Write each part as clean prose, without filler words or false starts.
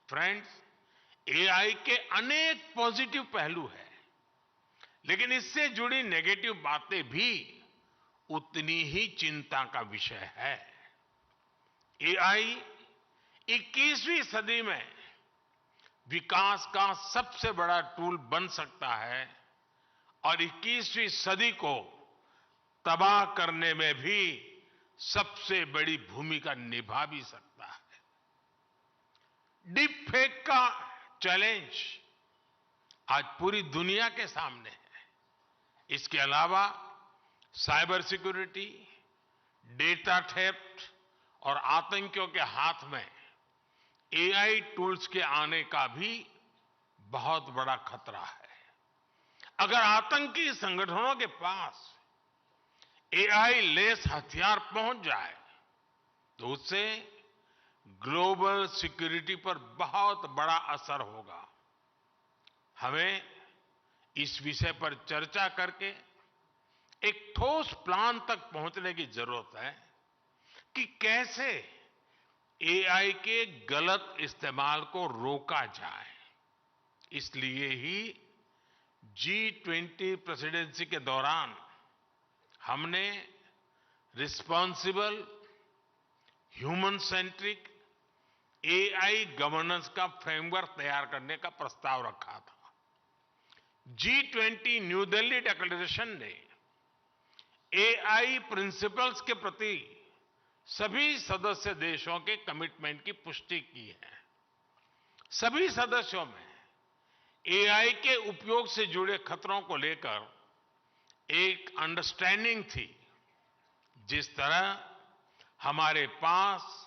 Friends, AI के अनेक positive पहलू हैं, लेकिन इससे जुड़ी नेगेटिव बातें भी उतनी ही चिंता का विषय है। एआई 21वीं सदी में विकास का सबसे बड़ा टूल बन सकता है और 21वीं सदी को तबाह करने में भी सबसे बड़ी भूमिका निभा भी सकता है। डीप फेक का चैलेंज आज पूरी दुनिया के सामने है। इसके अलावा साइबर सिक्योरिटी, डेटा थेफ्ट और आतंकियों के हाथ में एआई टूल्स के आने का भी बहुत बड़ा खतरा है। अगर आतंकी संगठनों के पास एआई लेस हथियार पहुंच जाए तो उससे ग्लोबल सिक्योरिटी पर बहुत बड़ा असर होगा। हमें इस विषय पर चर्चा करके एक ठोस प्लान तक पहुंचने की जरूरत है कि कैसे एआई के गलत इस्तेमाल को रोका जाए। इसलिए ही G20 प्रेसिडेंसी के दौरान हमने responsible, human centric AI governance का फ्रेमवर्क तैयार करने का प्रस्ताव रखा था। G20 न्यू दिल्ली डिक्लेरेशन ने एआई प्रिंसिपल्स के प्रति सभी सदस्य देशों के कमिटमेंट की पुष्टि की है। सभी सदस्यों में एआई के उपयोग से जुड़े खतरों को लेकर एक अंडरस्टैंडिंग थी। जिस तरह हमारे पास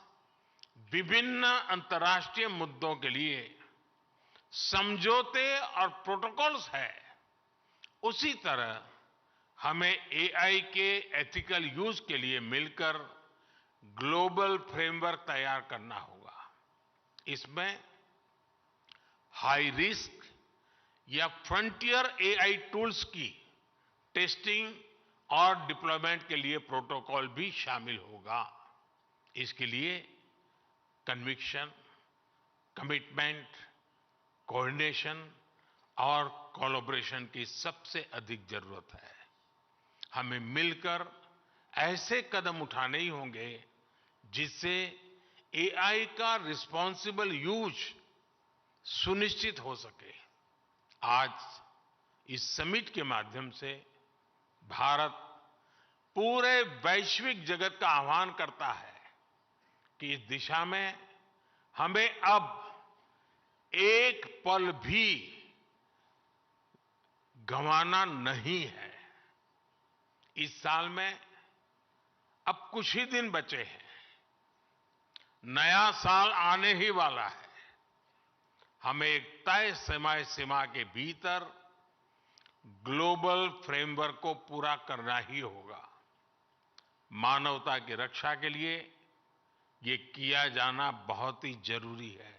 विभिन्न अंतर्राष्ट्रीय मुद्दों के लिए समझौते और प्रोटोकॉल्स है, उसी तरह हमें एआई के एथिकल यूज के लिए मिलकर ग्लोबल फ्रेमवर्क तैयार करना होगा। इसमें हाई रिस्क या फ्रंटियर एआई टूल्स की टेस्टिंग और डिप्लॉयमेंट के लिए प्रोटोकॉल भी शामिल होगा। इसके लिए कन्विक्शन, कमिटमेंट, कोऑर्डिनेशन और कोलैबोरेशन की सबसे अधिक जरूरत है। हमें मिलकर ऐसे कदम उठाने ही होंगे जिससे एआई का रिस्पांसिबल यूज सुनिश्चित हो सके। आज इस समिट के माध्यम से भारत पूरे वैश्विक जगत का आह्वान करता है कि इस दिशा में हमें अब एक पल भी गंवाना नहीं है। इस साल में अब कुछ ही दिन बचे हैं, नया साल आने ही वाला है। हमें एक तय समय सीमा के भीतर ग्लोबल फ्रेमवर्क को पूरा करना ही होगा। मानवता की रक्षा के लिए ये किया जाना बहुत ही जरूरी है।